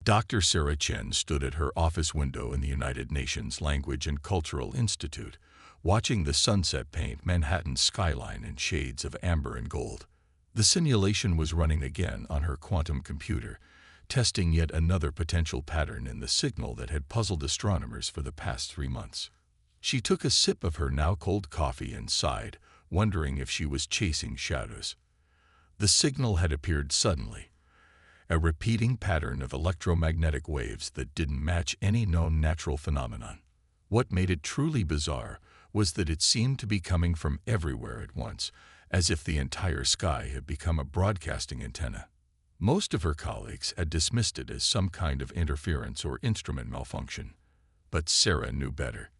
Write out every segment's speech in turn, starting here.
Dr. Sarah Chen stood at her office window in the United Nations Language and Cultural Institute, watching the sunset paint Manhattan's skyline in shades of amber and gold. The simulation was running again on her quantum computer, testing yet another potential pattern in the signal that had puzzled astronomers for the past 3 months. She took a sip of her now-cold coffee and sighed, wondering if she was chasing shadows. The signal had appeared suddenly, a repeating pattern of electromagnetic waves that didn't match any known natural phenomenon. What made it truly bizarre was that it seemed to be coming from everywhere at once, as if the entire sky had become a broadcasting antenna. Most of her colleagues had dismissed it as some kind of interference or instrument malfunction, but Sarah knew better.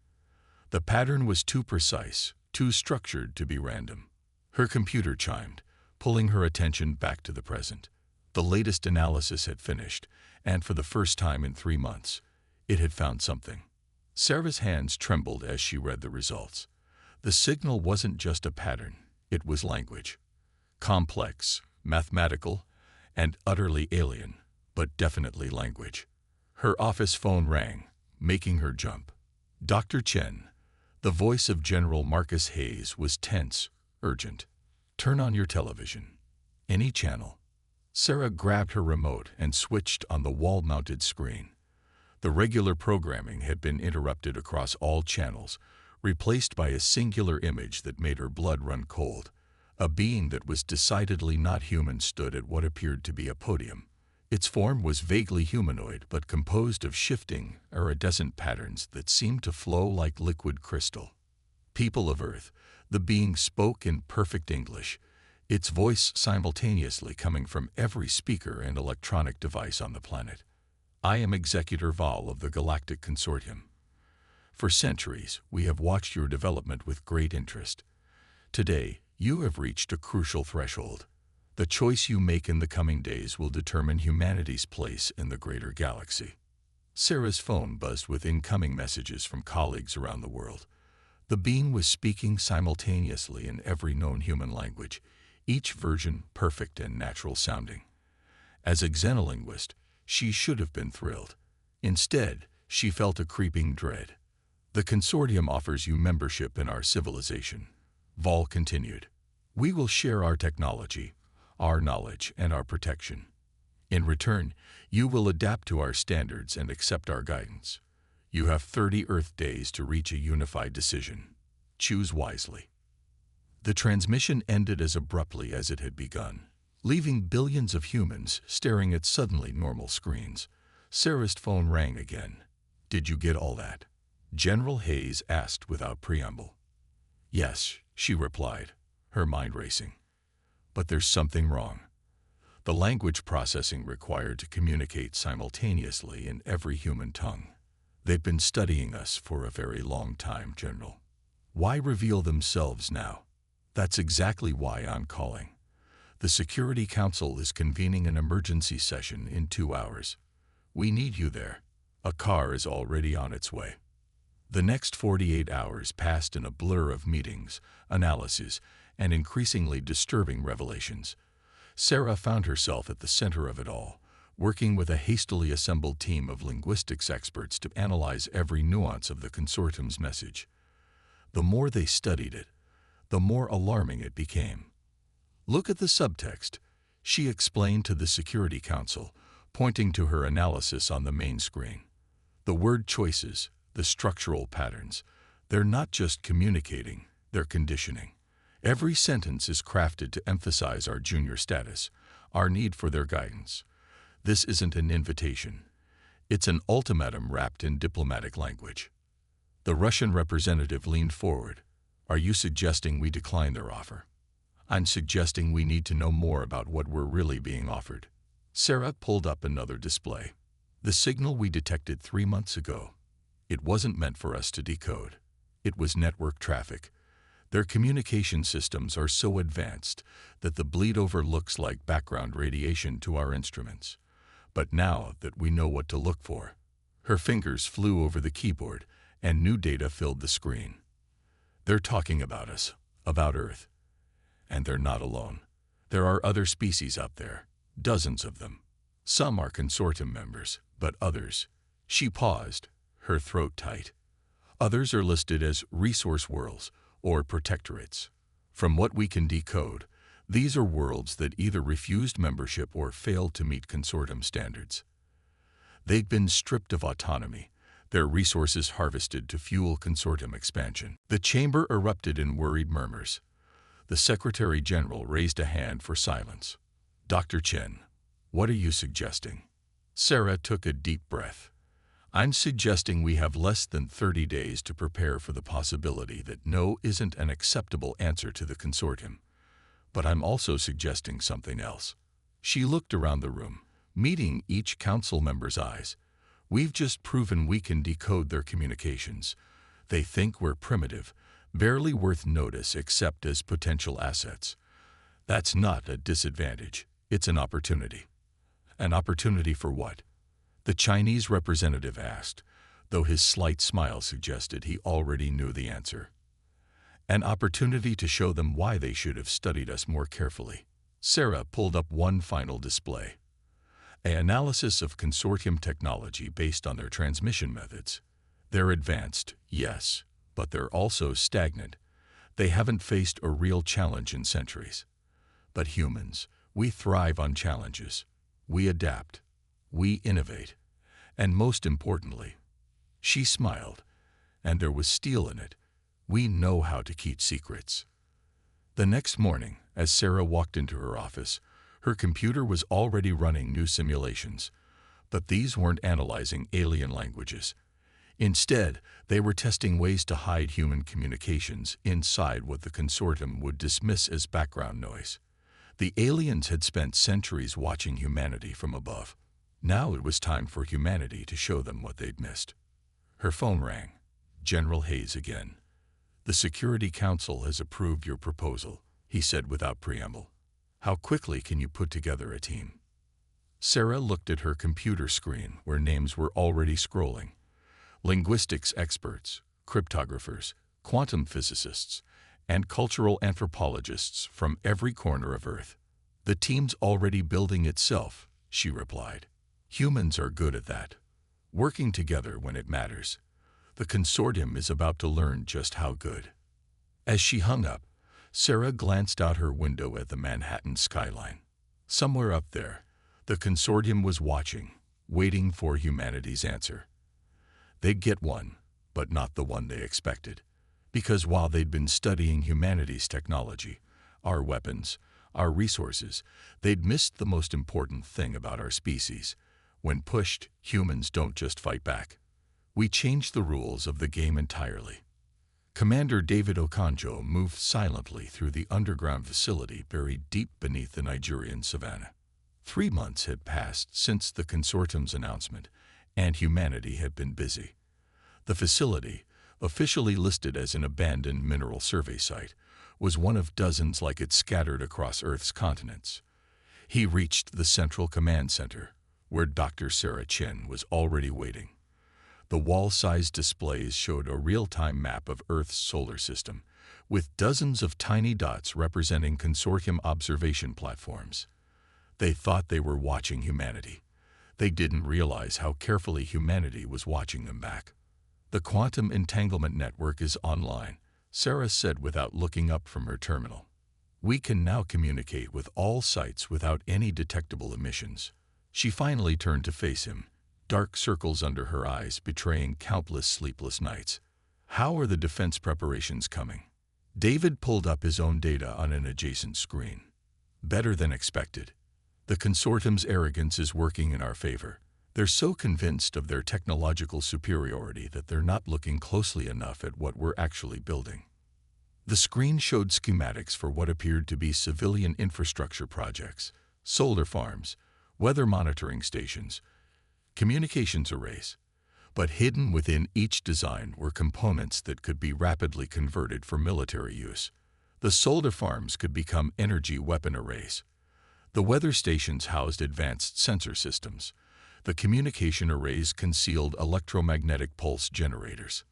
The pattern was too precise, too structured to be random. Her computer chimed, pulling her attention back to the present. The latest analysis had finished, and for the first time in 3 months, it had found something. Sarah's hands trembled as she read the results. The signal wasn't just a pattern, it was language. Complex, mathematical, and utterly alien, but definitely language. Her office phone rang, making her jump. Dr. Chen, the voice of General Marcus Hayes, was tense, urgent. "Turn on your television. Any channel." Sarah grabbed her remote and switched on the wall-mounted screen. The regular programming had been interrupted across all channels, replaced by a singular image that made her blood run cold. A being that was decidedly not human stood at what appeared to be a podium. Its form was vaguely humanoid, but composed of shifting, iridescent patterns that seemed to flow like liquid crystal. "People of Earth," the being spoke in perfect English, its voice simultaneously coming from every speaker and electronic device on the planet. "I am Executor Val of the Galactic Consortium. For centuries, we have watched your development with great interest. Today, you have reached a crucial threshold. The choice you make in the coming days will determine humanity's place in the greater galaxy." Sarah's phone buzzed with incoming messages from colleagues around the world. The being was speaking simultaneously in every known human language, each version perfect and natural sounding. As a xenolinguist, she should have been thrilled. Instead, she felt a creeping dread. "The consortium offers you membership in our civilization," Val continued. "We will share our technology, our knowledge, and our protection. In return, you will adapt to our standards and accept our guidance. You have 30 Earth days to reach a unified decision. Choose wisely." The transmission ended as abruptly as it had begun, leaving billions of humans staring at suddenly normal screens. Sarah's phone rang again. "Did you get all that?" General Hayes asked without preamble. "Yes," she replied, her mind racing. "But there's something wrong. The language processing required to communicate simultaneously in every human tongue. They've been studying us for a very long time, General. Why reveal themselves now? That's exactly why I'm calling. The Security Council is convening an emergency session in 2 hours. We need you there. A car is already on its way." The next 48 hours passed in a blur of meetings, analyses, and increasingly disturbing revelations. Sarah found herself at the center of it all, working with a hastily assembled team of linguistics experts to analyze every nuance of the consortium's message. The more they studied it, the more alarming it became. "Look at the subtext," she explained to the Security Council, pointing to her analysis on the main screen. "The word choices, the structural patterns, they're not just communicating, they're conditioning. Every sentence is crafted to emphasize our junior status, our need for their guidance. This isn't an invitation. It's an ultimatum wrapped in diplomatic language." The Russian representative leaned forward. "Are you suggesting we decline their offer?" "I'm suggesting we need to know more about what we're really being offered." Sarah pulled up another display. "The signal we detected 3 months ago. It wasn't meant for us to decode. It was network traffic. Their communication systems are so advanced that the bleed-over looks like background radiation to our instruments. But now that we know what to look for..." Her fingers flew over the keyboard, and new data filled the screen. "They're talking about us, about Earth. And they're not alone. There are other species out there, dozens of them. Some are consortium members, but others—" She paused, her throat tight. "Others are listed as resource worlds or protectorates. From what we can decode, these are worlds that either refused membership or failed to meet consortium standards. They've been stripped of autonomy, their resources harvested to fuel consortium expansion." The chamber erupted in worried murmurs. The Secretary General raised a hand for silence. "Dr. Chen, what are you suggesting?" Sarah took a deep breath. "I'm suggesting we have less than 30 days to prepare for the possibility that no isn't an acceptable answer to the consortium. But I'm also suggesting something else." She looked around the room, meeting each council member's eyes. "We've just proven we can decode their communications. They think we're primitive, barely worth notice except as potential assets. That's not a disadvantage, it's an opportunity." "An opportunity for what?" the Chinese representative asked, though his slight smile suggested he already knew the answer. "An opportunity to show them why they should have studied us more carefully." Sarah pulled up one final display. An analysis of consortium technology based on their transmission methods. "They're advanced, yes, but they're also stagnant. They haven't faced a real challenge in centuries. But humans, we thrive on challenges. We adapt. We innovate. And most importantly," she smiled, and there was steel in it, "we know how to keep secrets." The next morning, as Sarah walked into her office, her computer was already running new simulations. But these weren't analyzing alien languages. Instead, they were testing ways to hide human communications inside what the consortium would dismiss as background noise. The aliens had spent centuries watching humanity from above. Now it was time for humanity to show them what they'd missed. Her phone rang. General Hayes again. "The Security Council has approved your proposal," he said without preamble. "How quickly can you put together a team?" Sarah looked at her computer screen where names were already scrolling. Linguistics experts, cryptographers, quantum physicists, and cultural anthropologists from every corner of Earth. "The team's already building itself," she replied. "Humans are good at that, working together when it matters. The consortium is about to learn just how good." As she hung up, Sarah glanced out her window at the Manhattan skyline. Somewhere up there, the consortium was watching, waiting for humanity's answer. They'd get one, but not the one they expected. Because while they'd been studying humanity's technology, our weapons, our resources, they'd missed the most important thing about our species. When pushed, humans don't just fight back. We changed the rules of the game entirely. Commander David Okonjo moved silently through the underground facility buried deep beneath the Nigerian savannah. 3 months had passed since the consortium's announcement, and humanity had been busy. The facility, officially listed as an abandoned mineral survey site, was one of dozens like it scattered across Earth's continents. He reached the Central Command Center, where Dr. Sarah Chen was already waiting. The wall-sized displays showed a real-time map of Earth's solar system, with dozens of tiny dots representing consortium observation platforms. They thought they were watching humanity. They didn't realize how carefully humanity was watching them back. "The quantum entanglement network is online," Sarah said without looking up from her terminal. "We can now communicate with all sites without any detectable emissions." She finally turned to face him, dark circles under her eyes betraying countless sleepless nights. "How are the defense preparations coming?" David pulled up his own data on an adjacent screen. "Better than expected. The consortium's arrogance is working in our favor. They're so convinced of their technological superiority that they're not looking closely enough at what we're actually building." The screen showed schematics for what appeared to be civilian infrastructure projects, solar farms, weather monitoring stations, communications arrays. But hidden within each design were components that could be rapidly converted for military use. The solar farms could become energy weapon arrays. The weather stations housed advanced sensor systems. The communication arrays concealed electromagnetic pulse generators.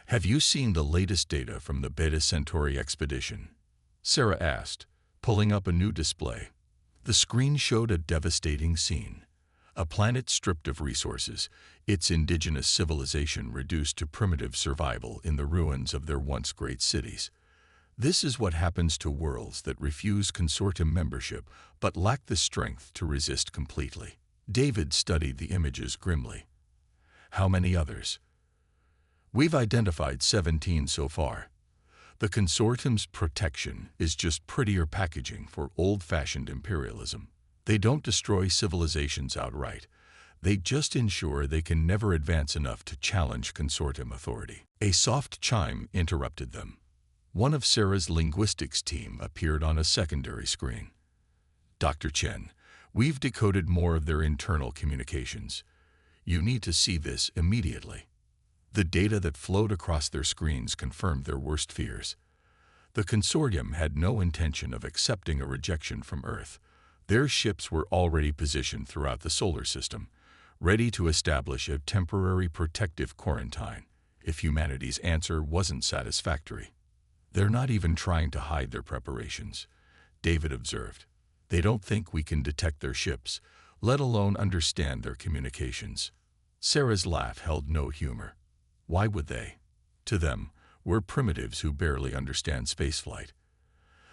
"Have you seen the latest data from the Beta Centauri expedition?" Sarah asked, pulling up a new display. The screen showed a devastating scene. A planet stripped of resources, its indigenous civilization reduced to primitive survival in the ruins of their once great cities. This is what happens to worlds that refuse consortium membership but lack the strength to resist completely. David studied the images grimly. How many others? We've identified 17 so far. The consortium's protection is just prettier packaging for old-fashioned imperialism. They don't destroy civilizations outright. They just ensure they can never advance enough to challenge consortium authority. A soft chime interrupted them. One of Sarah's linguistics team appeared on a secondary screen. Dr. Chen, we've decoded more of their internal communications. You need to see this immediately. The data that flowed across their screens confirmed their worst fears. The consortium had no intention of accepting a rejection from Earth. Their ships were already positioned throughout the solar system, ready to establish a temporary protective quarantine if humanity's answer wasn't satisfactory. They're not even trying to hide their preparations, David observed. They don't think we can detect their ships, let alone understand their communications. Sarah's laugh held no humor. Why would they? To them, we're primitives who barely understand spaceflight.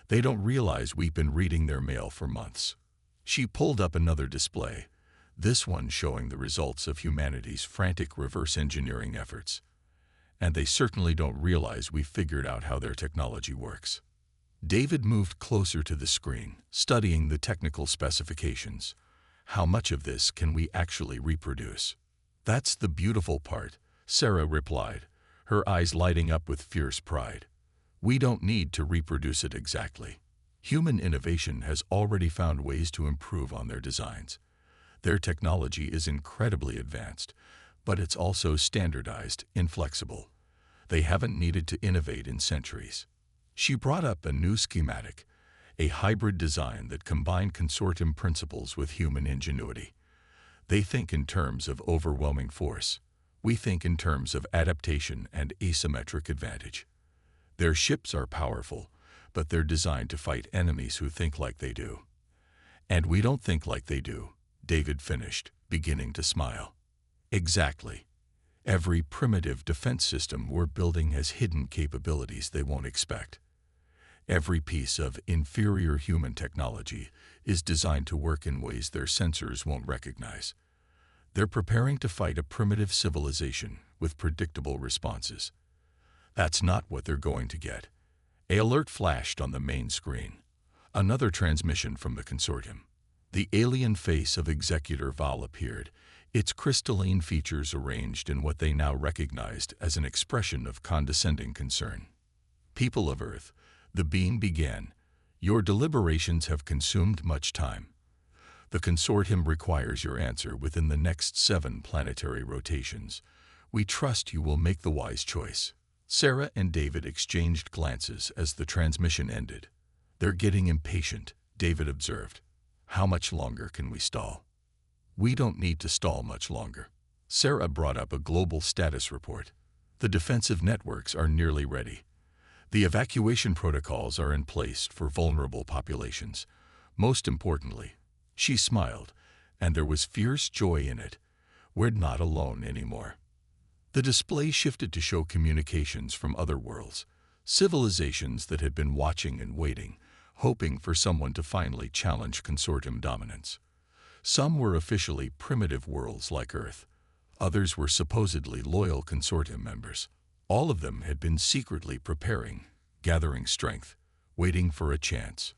They don't realize we've been reading their mail for months. She pulled up another display, this one showing the results of humanity's frantic reverse engineering efforts. And they certainly don't realize we've figured out how their technology works. David moved closer to the screen, studying the technical specifications. How much of this can we actually reproduce? That's the beautiful part, Sarah replied, her eyes lighting up with fierce pride. We don't need to reproduce it exactly. Human innovation has already found ways to improve on their designs. Their technology is incredibly advanced, but it's also standardized, inflexible. They haven't needed to innovate in centuries. She brought up a new schematic, a hybrid design that combined consortium principles with human ingenuity. They think in terms of overwhelming force. We think in terms of adaptation and asymmetric advantage. Their ships are powerful, but they're designed to fight enemies who think like they do. And we don't think like they do, David finished, beginning to smile. Exactly. Every primitive defense system we're building has hidden capabilities they won't expect. Every piece of inferior human technology is designed to work in ways their sensors won't recognize. They're preparing to fight a primitive civilization with predictable responses. That's not what they're going to get. An alert flashed on the main screen. Another transmission from the consortium. The alien face of Executor Val appeared, its crystalline features arranged in what they now recognized as an expression of condescending concern. People of Earth, the beam began. Your deliberations have consumed much time. The consortium requires your answer within the next 7 planetary rotations. We trust you will make the wise choice. Sarah and David exchanged glances as the transmission ended. They're getting impatient, David observed. How much longer can we stall? We don't need to stall much longer. Sarah brought up a global status report. The defensive networks are nearly ready. The evacuation protocols are in place for vulnerable populations. Most importantly, she smiled, and there was fierce joy in it. We're not alone anymore. The display shifted to show communications from other worlds, civilizations that had been watching and waiting, hoping for someone to finally challenge consortium dominance. Some were officially primitive worlds like Earth. Others were supposedly loyal consortium members. All of them had been secretly preparing, gathering strength, waiting for a chance.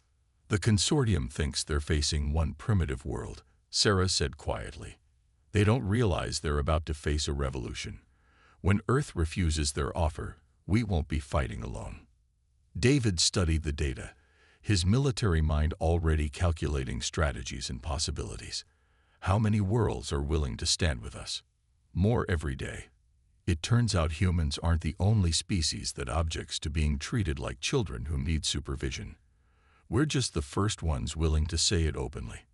The consortium thinks they're facing one primitive world, Sarah said quietly. They don't realize they're about to face a revolution. When Earth refuses their offer, we won't be fighting alone. David studied the data, his military mind already calculating strategies and possibilities. How many worlds are willing to stand with us? More every day. It turns out humans aren't the only species that objects to being treated like children who need supervision. We're just the first ones willing to say it openly.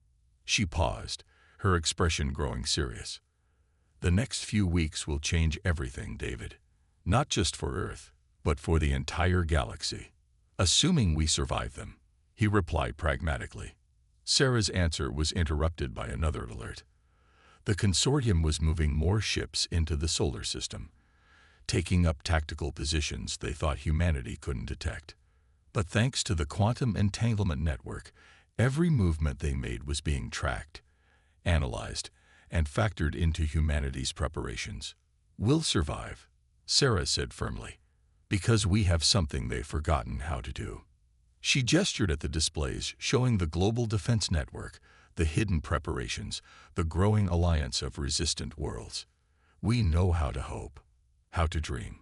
She paused, her expression growing serious. The next few weeks will change everything, David. Not just for Earth, but for the entire galaxy. Assuming we survive them, he replied pragmatically. Sarah's answer was interrupted by another alert. The consortium was moving more ships into the solar system, taking up tactical positions they thought humanity couldn't detect. But thanks to the quantum entanglement network, every movement they made was being tracked, analyzed, and factored into humanity's preparations. "We'll survive," Sarah said firmly, "because we have something they've forgotten how to do." She gestured at the displays showing the global defense network, the hidden preparations, the growing alliance of resistant worlds. "We know how to hope, how to dream,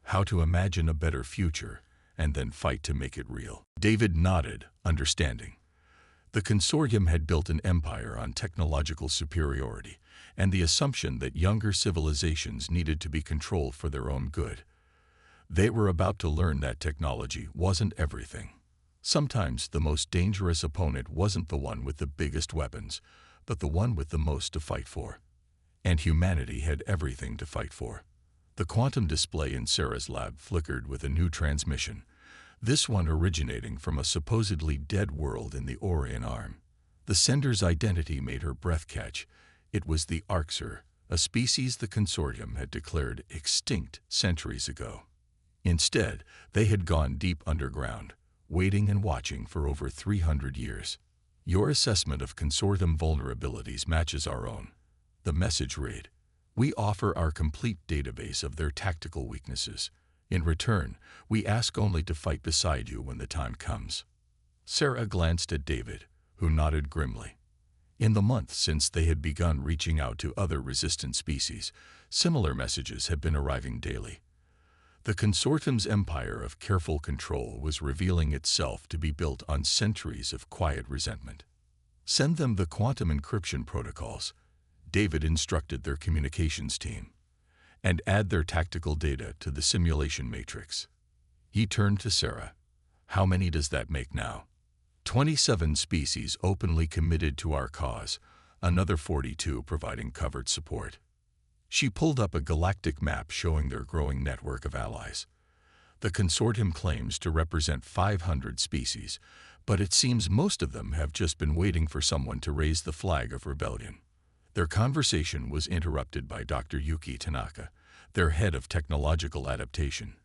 how to imagine a better future, and then fight to make it real." David nodded, understanding. The consortium had built an empire on technological superiority and the assumption that younger civilizations needed to be controlled for their own good. They were about to learn that technology wasn't everything. Sometimes the most dangerous opponent wasn't the one with the biggest weapons, but the one with the most to fight for. And humanity had everything to fight for. The quantum display in Sarah's lab flickered with a new transmission, this one originating from a supposedly dead world in the Orion Arm. The sender's identity made her breath catch. It was the Orcs, a species the consortium had declared extinct centuries ago. Instead, they had gone deep underground, waiting and watching for over 300 years. "Your assessment of consortium vulnerabilities matches our own," the message read. "We offer our complete database of their tactical weaknesses. In return, we ask only to fight beside you when the time comes." Sarah glanced at David, who nodded grimly. In the months since they had begun reaching out to other resistant species, similar messages had been arriving daily. The consortium's empire of careful control was revealing itself to be built on centuries of quiet resentment. "Send them the quantum encryption protocols," David instructed their communications team, "and add their tactical data to the simulation matrix." He turned to Sarah. "How many does that make now?" 27 species openly committed to our cause, another 42 providing covert support." She pulled up a galactic map showing their growing network of allies. The consortium claims to represent 500 species, but it seems most of them have just been waiting for someone to raise the flag of rebellion. Their conversation was interrupted by Dr. Yuki Tanaka, their head of technological adaptation.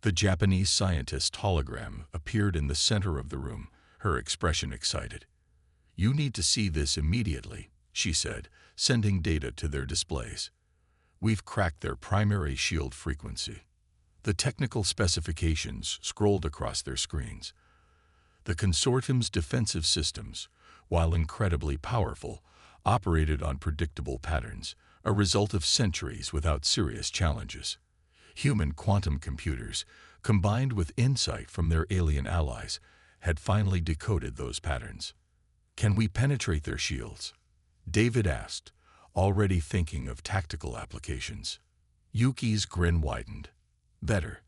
The Japanese scientist's hologram appeared in the center of the room, her expression excited. "You need to see this immediately," she said, sending data to their displays. "We've cracked their primary shield frequency." The technical specifications scrolled across their screens. The consortium's defensive systems, while incredibly powerful, operated on predictable patterns, a result of centuries without serious challenges. Human quantum computers, combined with insight from their alien allies, had finally decoded those patterns. "Can we penetrate their shields?" David asked, already thinking of tactical applications. Yuki's grin widened. "Better.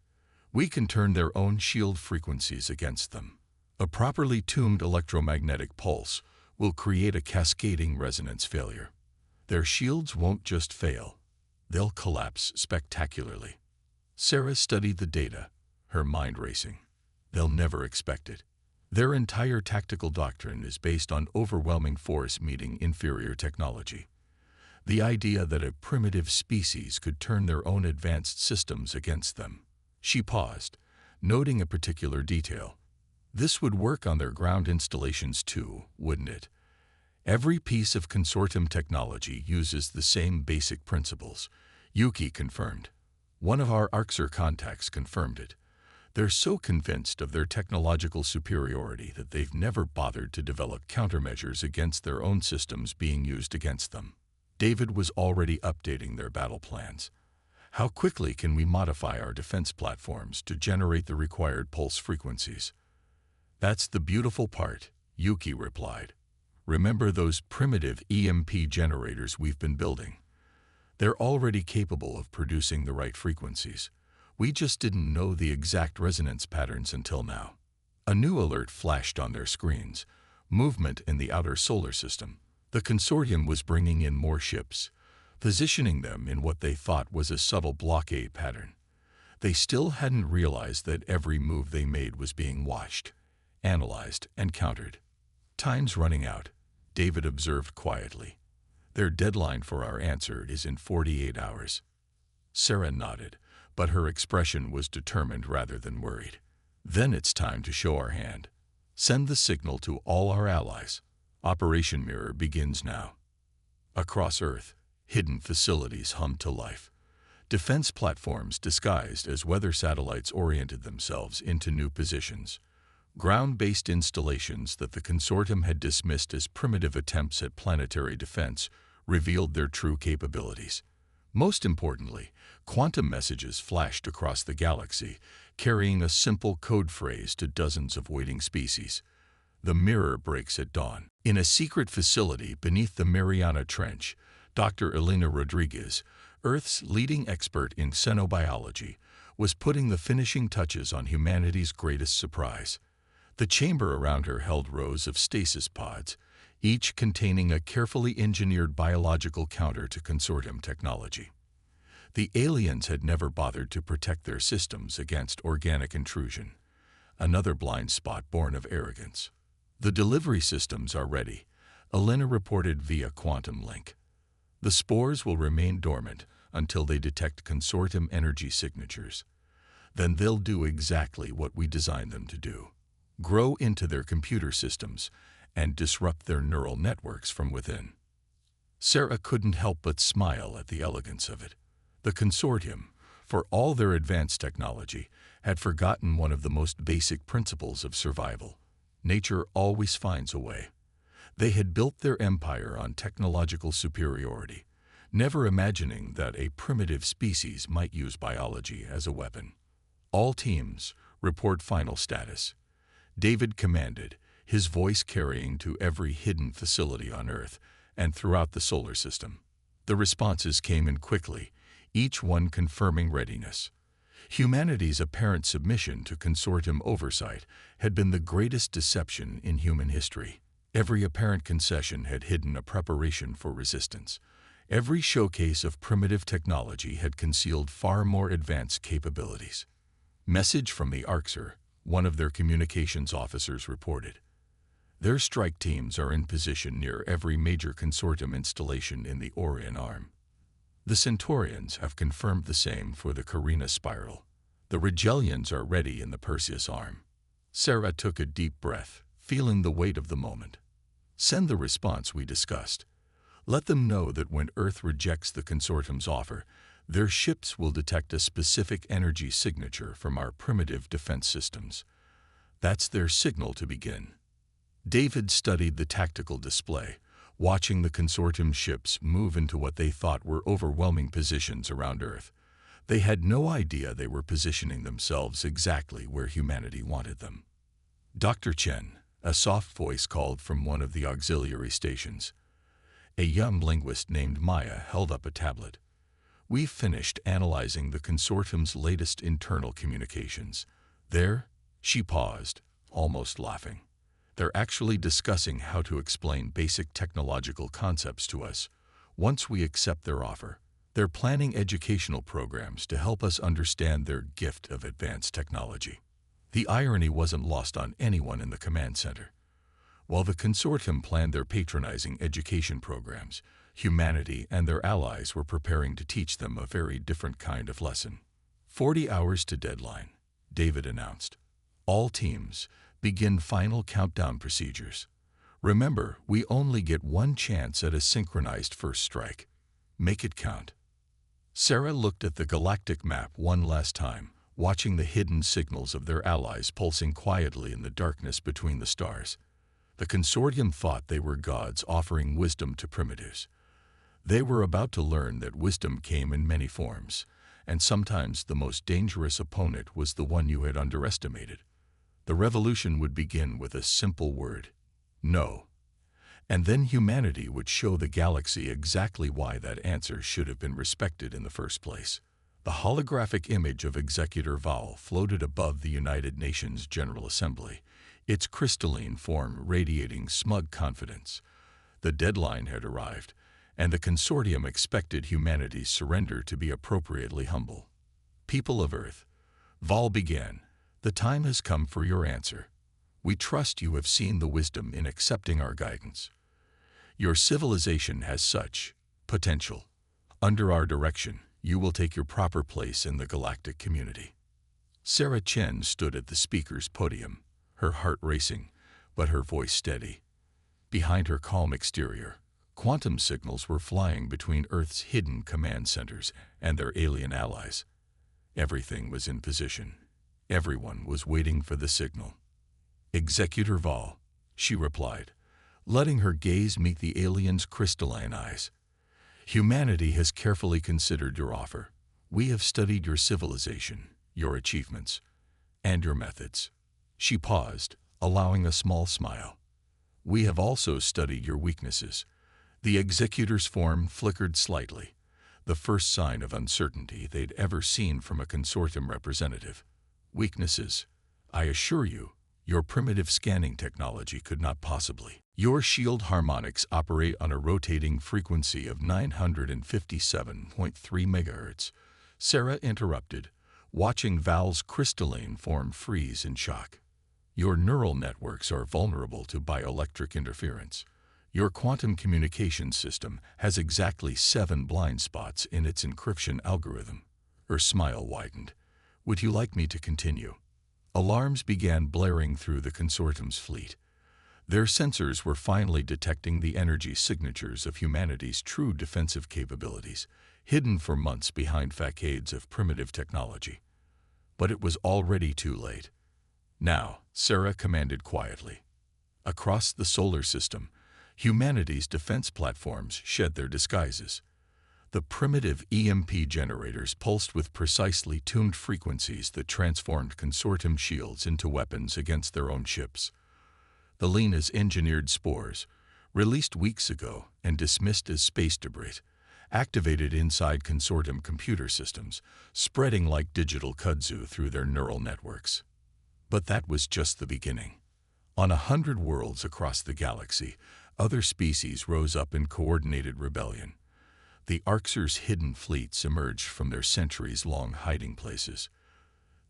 We can turn their own shield frequencies against them. A properly tuned electromagnetic pulse will create a cascading resonance failure. Their shields won't just fail, they'll collapse spectacularly." Sarah studied the data, her mind racing. They'll never expect it. Their entire tactical doctrine is based on overwhelming force meeting inferior technology. The idea that a primitive species could turn their own advanced systems against them. She paused, noting a particular detail. This would work on their ground installations too, wouldn't it? Every piece of consortium technology uses the same basic principles, Yuki confirmed. One of our Orcs contacts confirmed it. They're so convinced of their technological superiority that they've never bothered to develop countermeasures against their own systems being used against them. David was already updating their battle plans. "How quickly can we modify our defense platforms to generate the required pulse frequencies?" "That's the beautiful part," Yuki replied. "Remember those primitive EMP generators we've been building? They're already capable of producing the right frequencies. We just didn't know the exact resonance patterns until now." A new alert flashed on their screens: movement in the outer solar system. The consortium was bringing in more ships, positioning them in what they thought was a subtle blockade pattern. They still hadn't realized that every move they made was being watched, analyzed, and countered. "Time's running out," David observed quietly. Their deadline for our answer is in 48 hours. Sarah nodded, but her expression was determined rather than worried. Then it's time to show our hand. Send the signal to all our allies. Operation Mirror begins now. Across Earth, hidden facilities hummed to life. Defense platforms disguised as weather satellites oriented themselves into new positions. Ground-based installations that the consortium had dismissed as primitive attempts at planetary defense revealed their true capabilities. Most importantly, quantum messages flashed across the galaxy, carrying a simple code phrase to dozens of waiting species. The mirror breaks at dawn. In a secret facility beneath the Mariana Trench, Dr. Elena Rodriguez, Earth's leading expert in xenobiology, was putting the finishing touches on humanity's greatest surprise. The chamber around her held rows of stasis pods, each containing a carefully engineered biological counter to consortium technology. The aliens had never bothered to protect their systems against organic intrusion, another blind spot born of arrogance. The delivery systems are ready, Elena reported via quantum link. The spores will remain dormant until they detect consortium energy signatures. Then they'll do exactly what we designed them to do: grow into their computer systems and disrupt their neural networks from within. Sarah couldn't help but smile at the elegance of it. The consortium, for all their advanced technology, had forgotten one of the most basic principles of survival. Nature always finds a way. They had built their empire on technological superiority, never imagining that a primitive species might use biology as a weapon. All teams, report final status. David commanded, his voice carrying to every hidden facility on Earth and throughout the solar system. The responses came in quickly, each one confirming readiness. Humanity's apparent submission to consortium oversight had been the greatest deception in human history. Every apparent concession had hidden a preparation for resistance. Every showcase of primitive technology had concealed far more advanced capabilities. Message from the Orcs, one of their communications officers reported. Their strike teams are in position near every major consortium installation in the Orion Arm. The Centaurians have confirmed the same for the Carina Spiral. The Regelians are ready in the Perseus Arm. Sarah took a deep breath, feeling the weight of the moment. Send the response we discussed. Let them know that when Earth rejects the consortium's offer, their ships will detect a specific energy signature from our primitive defense systems. That's their signal to begin. David studied the tactical display, watching the consortium ships move into what they thought were overwhelming positions around Earth. They had no idea they were positioning themselves exactly where humanity wanted them. Dr. Chen, a soft voice called from one of the auxiliary stations. A young linguist named Maya held up a tablet. We've finished analyzing the consortium's latest internal communications. There, she paused, almost laughing. They're actually discussing how to explain basic technological concepts to us. Once we accept their offer, they're planning educational programs to help us understand their gift of advanced technology. The irony wasn't lost on anyone in the command center. While the consortium planned their patronizing education programs, humanity and their allies were preparing to teach them a very different kind of lesson. 40 hours to deadline, David announced. All teams, begin final countdown procedures. Remember, we only get one chance at a synchronized first strike. Make it count. Sarah looked at the galactic map one last time, watching the hidden signals of their allies pulsing quietly in the darkness between the stars. The consortium thought they were gods offering wisdom to primitives. They were about to learn that wisdom came in many forms, and sometimes the most dangerous opponent was the one you had underestimated. The revolution would begin with a simple word: no. And then humanity would show the galaxy exactly why that answer should have been respected in the first place. The holographic image of Executor Val floated above the United Nations General Assembly, its crystalline form radiating smug confidence. The deadline had arrived, and the consortium expected humanity's surrender to be appropriately humble. People of Earth, Val began. The time has come for your answer. We trust you have seen the wisdom in accepting our guidance. Your civilization has such potential. Under our direction, you will take your proper place in the galactic community. Sarah Chen stood at the speaker's podium, her heart racing, but her voice steady. Behind her calm exterior, quantum signals were flying between Earth's hidden command centers and their alien allies. Everything was in position. Everyone was waiting for the signal. "Executor Val," she replied, letting her gaze meet the alien's crystalline eyes. "Humanity has carefully considered your offer. We have studied your civilization, your achievements, and your methods." She paused, allowing a small smile. "We have also studied your weaknesses." The executor's form flickered slightly, the first sign of uncertainty they'd ever seen from a consortium representative. "Weaknesses? I assure you, your primitive scanning technology could not possibly. Your shield harmonics operate on a rotating frequency of 957.3 MHz. Sarah interrupted, watching Val's crystalline form freeze in shock. "Your neural networks are vulnerable to bioelectric interference. Your quantum communication system has exactly 7 blind spots in its encryption algorithm." Her smile widened. "Would you like me to continue?" Alarms began blaring through the consortium's fleet. Their sensors were finally detecting the energy signatures of humanity's true defensive capabilities, hidden for months behind facades of primitive technology. But it was already too late. "Now," Sarah commanded quietly. Across the solar system, humanity's defense platforms shed their disguises. The primitive EMP generators pulsed with precisely tuned frequencies that transformed consortium shields into weapons against their own ships. The Lena's engineered spores, released weeks ago and dismissed as space debris, activated inside consortium computer systems, spreading like digital kudzu through their neural networks. But that was just the beginning. On 100 worlds across the galaxy, other species rose up in coordinated rebellion. The Orcs' hidden fleets emerged from their centuries-long hiding places.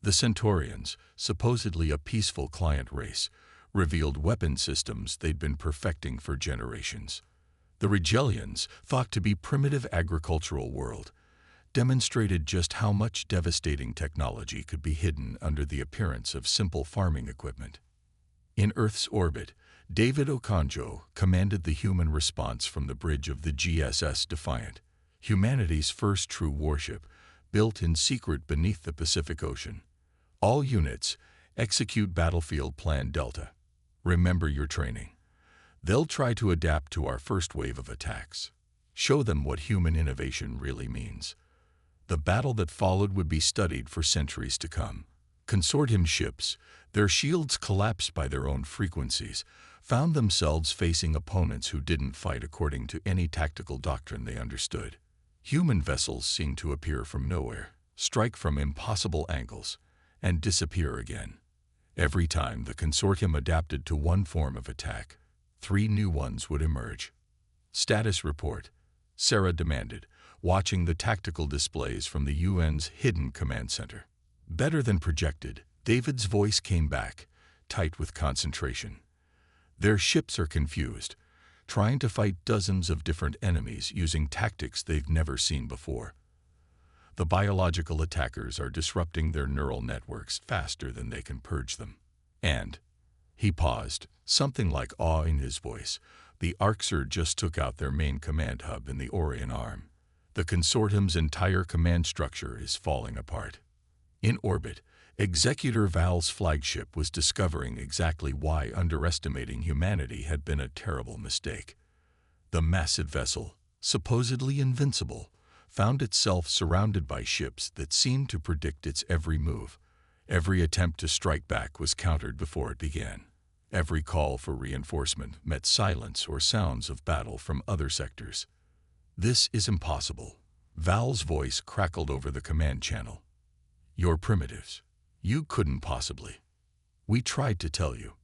The Centaurians, supposedly a peaceful client race, revealed weapon systems they'd been perfecting for generations. The Regellians, thought to be primitive agricultural world, demonstrated just how much devastating technology could be hidden under the appearance of simple farming equipment. In Earth's orbit, David Okonjo commanded the human response from the bridge of the GSS Defiant, humanity's first true warship, built in secret beneath the Pacific Ocean. "All units, execute Battlefield Plan Delta. Remember your training. They'll try to adapt to our first wave of attacks. Show them what human innovation really means." The battle that followed would be studied for centuries to come. Consortium ships, their shields collapsed by their own frequencies, found themselves facing opponents who didn't fight according to any tactical doctrine they understood. Human vessels seemed to appear from nowhere, strike from impossible angles, and disappear again. Every time the consortium adapted to one form of attack, 3 new ones would emerge. "Status report," Sarah demanded, watching the tactical displays from the UN's hidden command center. "Better than projected," David's voice came back, tight with concentration. "Their ships are confused, trying to fight dozens of different enemies using tactics they've never seen before. The biological attackers are disrupting their neural networks faster than they can purge them. And," he paused, something like awe in his voice, "the Orcs just took out their main command hub in the Orion Arm. The consortium's entire command structure is falling apart." In orbit, Executor Val's flagship was discovering exactly why underestimating humanity had been a terrible mistake. The massive vessel, supposedly invincible, found itself surrounded by ships that seemed to predict its every move. Every attempt to strike back was countered before it began. Every call for reinforcement met silence or sounds of battle from other sectors. "This is impossible." Val's voice crackled over the command channel. "You're primitives. You couldn't possibly." "We tried to tell you,"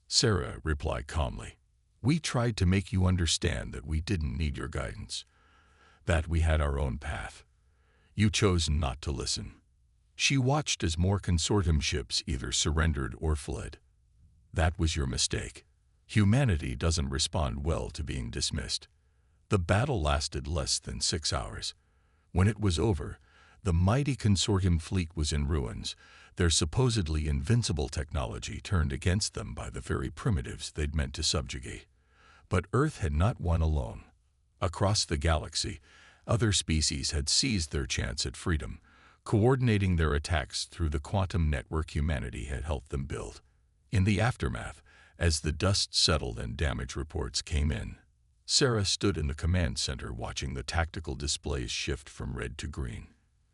Sarah replied calmly. "We tried to make you understand that we didn't need your guidance, that we had our own path. You chose not to listen." She watched as more consortium ships either surrendered or fled. "That was your mistake." Humanity doesn't respond well to being dismissed. The battle lasted less than 6 hours. When it was over, the mighty consortium fleet was in ruins, their supposedly invincible technology turned against them by the very primitives they'd meant to subjugate. But Earth had not won alone. Across the galaxy, other species had seized their chance at freedom, coordinating their attacks through the quantum network humanity had helped them build. In the aftermath, as the dust settled and damage reports came in, Sarah stood in the command center watching the tactical displays shift from red to green.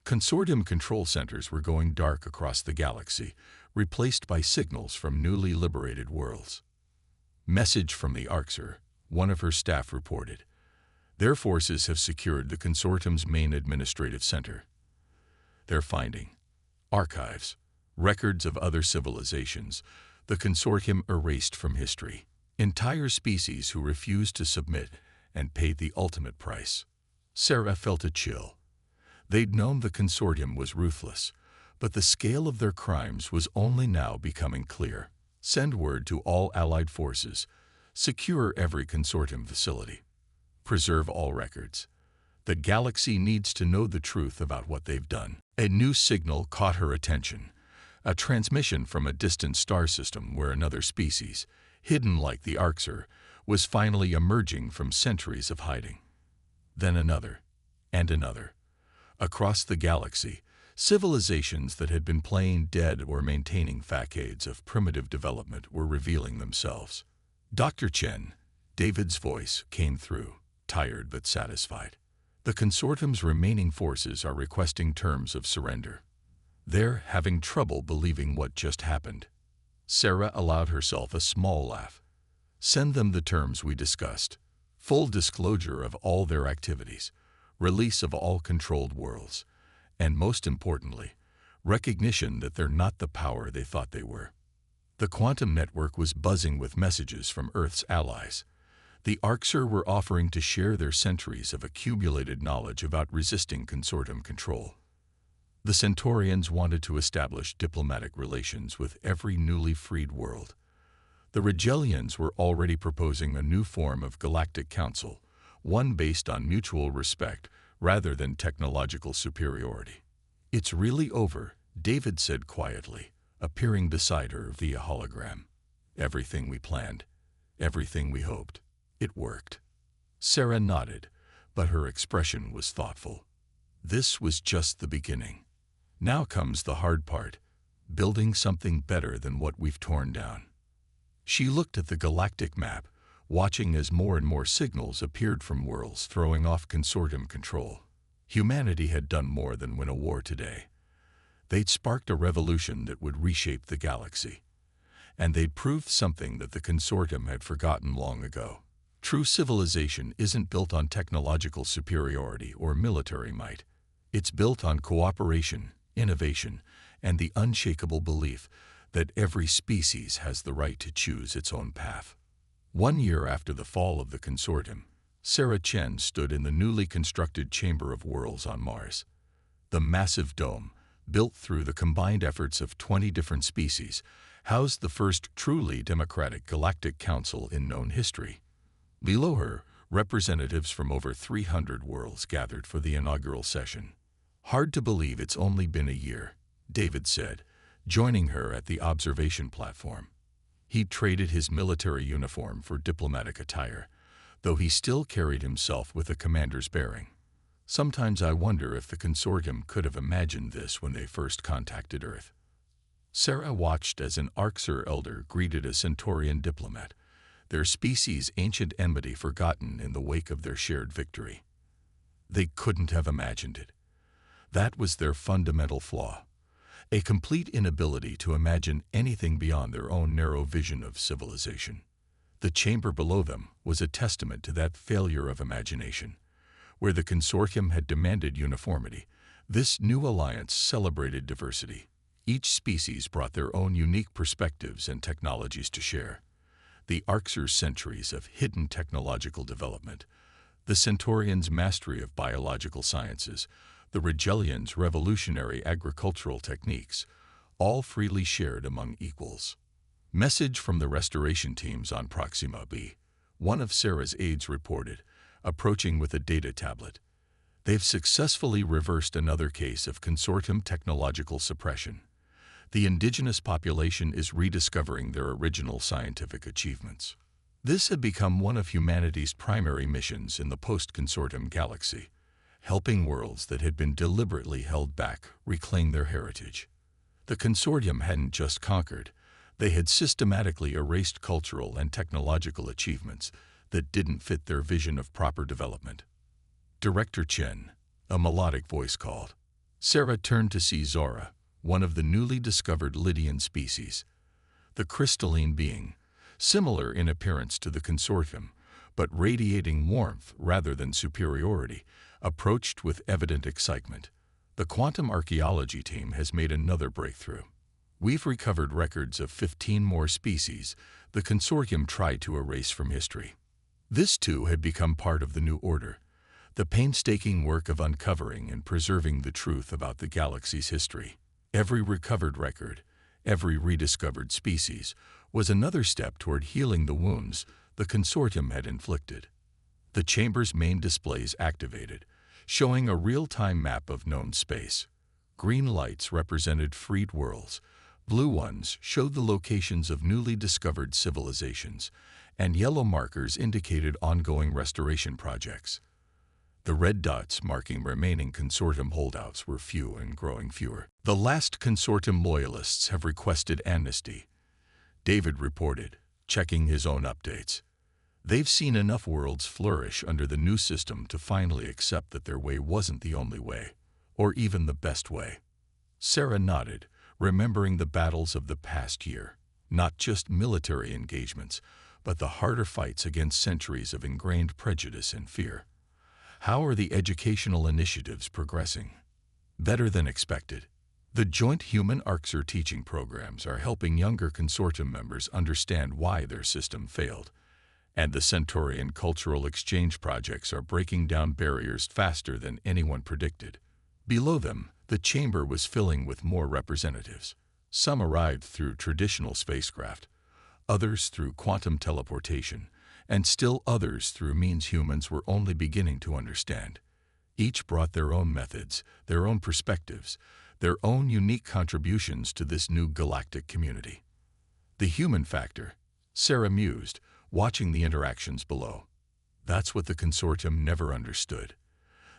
Consortium control centers were going dark across the galaxy, replaced by signals from newly liberated worlds. Message from the Orcs, one of her staff reported. Their forces have secured the consortium's main administrative center. Their finding: archives, records of other civilizations, the consortium erased from history. Entire species who refused to submit and paid the ultimate price. Sarah felt a chill. They'd known the consortium was ruthless, but the scale of their crimes was only now becoming clear. Send word to all allied forces. Secure every consortium facility. Preserve all records. The galaxy needs to know the truth about what they've done. A new signal caught her attention. A transmission from a distant star system where another species, hidden like the Orcs, was finally emerging from centuries of hiding. Then another, and another. Across the galaxy, civilizations that had been playing dead or maintaining facades of primitive development were revealing themselves. Dr. Chen, David's voice, came through, tired but satisfied. The consortium's remaining forces are requesting terms of surrender. They're having trouble believing what just happened. Sarah allowed herself a small laugh. Send them the terms we discussed. Full disclosure of all their activities, release of all controlled worlds, and most importantly, recognition that they're not the power they thought they were. The quantum network was buzzing with messages from Earth's allies. The Orcs were offering to share their centuries of accumulated knowledge about resisting consortium control. The Centaurians wanted to establish diplomatic relations with every newly freed world. The Regelians were already proposing a new form of Galactic Council, one based on mutual respect rather than technological superiority. It's really over, David said quietly, appearing beside her via hologram. Everything we planned, everything we hoped, it worked. Sarah nodded, but her expression was thoughtful. This was just the beginning. Now comes the hard part, building something better than what we've torn down. She looked at the galactic map, watching as more and more signals appeared from worlds throwing off consortium control. Humanity had done more than win a war today. They'd sparked a revolution that would reshape the galaxy. And they'd proved something that the consortium had forgotten long ago. True civilization isn't built on technological superiority or military might. It's built on cooperation, innovation, and the unshakable belief that every species has the right to choose its own path. 1 year after the fall of the consortium, Sarah Chen stood in the newly constructed Chamber of Worlds on Mars. The massive dome, built through the combined efforts of 20 different species, housed the first truly democratic Galactic Council in known history. Below her, representatives from over 300 worlds gathered for the inaugural session. Hard to believe it's only been a year, David said, joining her at the observation platform. He'd traded his military uniform for diplomatic attire, though he still carried himself with a commander's bearing. Sometimes I wonder if the consortium could have imagined this when they first contacted Earth. Sarah watched as an Orcs elder greeted a Centaurian diplomat, their species' ancient enmity forgotten in the wake of their shared victory. They couldn't have imagined it. That was their fundamental flaw, a complete inability to imagine anything beyond their own narrow vision of civilization. The chamber below them was a testament to that failure of imagination. Where the consortium had demanded uniformity, this new alliance celebrated diversity. Each species brought their own unique perspectives and technologies to share. The Orcs' centuries of hidden technological development, the Centaurians' mastery of biological sciences, the Regelians' revolutionary agricultural techniques, all freely shared among equals. Message from the restoration teams on Proxima B. One of Sarah's aides reported, approaching with a data tablet. They've successfully reversed another case of consortium technological suppression. The indigenous population is rediscovering their original scientific achievements. This had become one of humanity's primary missions in the post-consortium galaxy, helping worlds that had been deliberately held back reclaim their heritage. The consortium hadn't just conquered, they had systematically erased cultural and technological achievements that didn't fit their vision of proper development. Director Chen, a melodic voice called. Sarah turned to see Zora, one of the newly discovered Lydian species. The crystalline being, similar in appearance to the consortium, but radiating warmth rather than superiority, approached with evident excitement. The quantum archaeology team has made another breakthrough. We've recovered records of 15 more species the consortium tried to erase from history. This too had become part of the new order, the painstaking work of uncovering and preserving the truth about the galaxy's history. Every recovered record, every rediscovered species, was another step toward healing the wounds the consortium had inflicted. The chamber's main displays activated, showing a real-time map of known space. Green lights represented freed worlds, blue ones showed the locations of newly discovered civilizations, and yellow markers indicated ongoing restoration projects. The red dots marking remaining consortium holdouts were few and growing fewer. The last consortium loyalists have requested amnesty, David reported, checking his own updates. They've seen enough worlds flourish under the new system to finally accept that their way wasn't the only way, or even the best way. Sarah nodded, remembering the battles of the past year, not just military engagements, but the harder fights against centuries of ingrained prejudice and fear. How are the educational initiatives progressing? Better than expected. The joint human Orcs teaching programs are helping younger consortium members understand why their system failed, and the Centaurian cultural exchange projects are breaking down barriers faster than anyone predicted. Below them, the chamber was filling with more representatives. Some arrived through traditional spacecraft, others through quantum teleportation, and still others through means humans were only beginning to understand. Each brought their own methods, their own perspectives, their own unique contributions to this new galactic community. The human factor, Sarah mused, watching the interactions below. That's what the consortium never understood.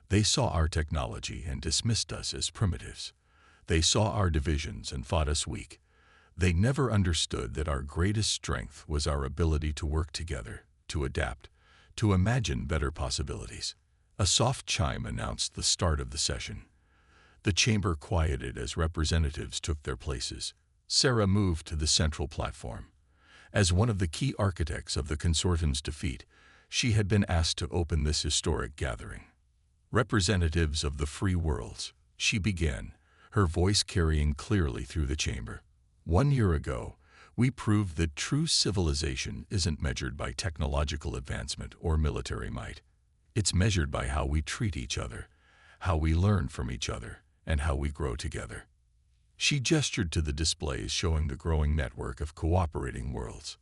They saw our technology and dismissed us as primitives. They saw our divisions and thought us weak. They never understood that our greatest strength was our ability to work together, to adapt, to imagine better possibilities. A soft chime announced the start of the session. The chamber quieted as representatives took their places. Sarah moved to the central platform. As one of the key architects of the consortium's defeat, she had been asked to open this historic gathering. Representatives of the free worlds, she began, her voice carrying clearly through the chamber. 1 year ago, we proved that true civilization isn't measured by technological advancement or military might. It's measured by how we treat each other, how we learn from each other, and how we grow together. She gestured to the displays showing the growing network of cooperating worlds.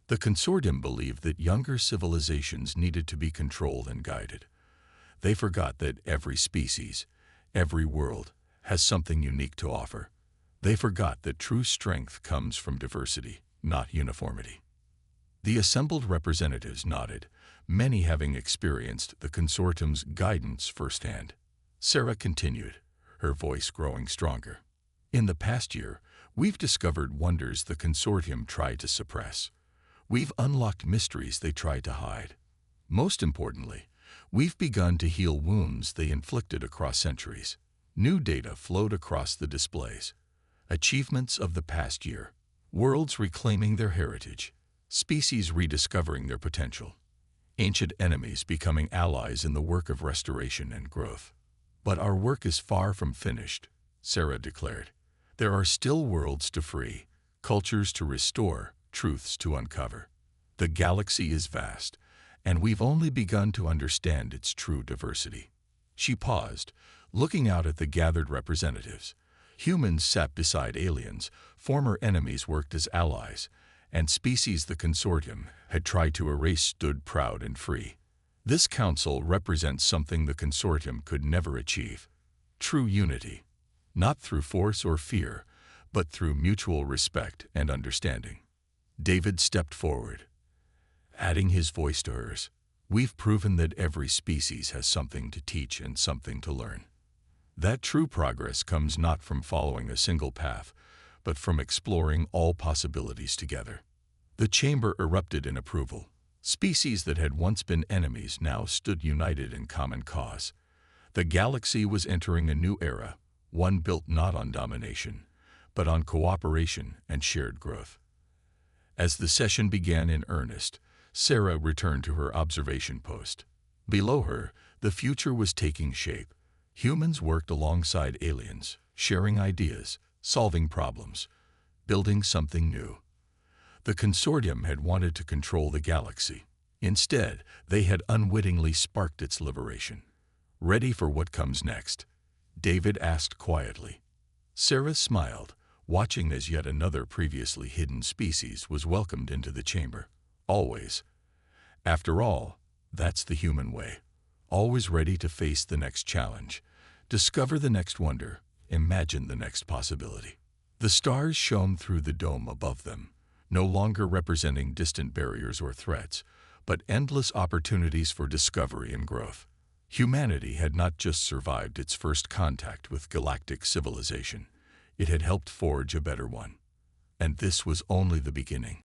The consortium believed that younger civilizations needed to be controlled and guided. They forgot that every species, every world, has something unique to offer. They forgot that true strength comes from diversity, not uniformity. The assembled representatives nodded, many having experienced the consortium's guidance firsthand. Sarah continued, her voice growing stronger. In the past year, we've discovered wonders the consortium tried to suppress. We've unlocked mysteries they tried to hide. Most importantly, we've begun to heal wounds they inflicted across centuries. New data flowed across the displays. Achievements of the past year, worlds reclaiming their heritage, species rediscovering their potential, ancient enemies becoming allies in the work of restoration and growth. But our work is far from finished, Sarah declared. There are still worlds to free, cultures to restore, truths to uncover. The galaxy is vast, and we've only begun to understand its true diversity. She paused, looking out at the gathered representatives. Humans sat beside aliens, former enemies worked as allies, and species the consortium had tried to erase stood proud and free. This council represents something the consortium could never achieve: true unity, not through force or fear, but through mutual respect and understanding. David stepped forward, adding his voice to hers. We've proven that every species has something to teach and something to learn. That true progress comes not from following a single path, but from exploring all possibilities together. The chamber erupted in approval. Species that had once been enemies now stood united in common cause. The galaxy was entering a new era, one built not on domination, but on cooperation and shared growth. As the session began in earnest, Sarah returned to her observation post. Below her, the future was taking shape. Humans worked alongside aliens, sharing ideas, solving problems, building something new. The consortium had wanted to control the galaxy. Instead, they had unwittingly sparked its liberation. Ready for what comes next? David asked quietly. Sarah smiled, watching as yet another previously hidden species was welcomed into the chamber. Always. After all, that's the human way. Always ready to face the next challenge, discover the next wonder, imagine the next possibility. The stars shone through the dome above them, no longer representing distant barriers or threats, but endless opportunities for discovery and growth. Humanity had not just survived its first contact with galactic civilization, it had helped forge a better one. And this was only the beginning.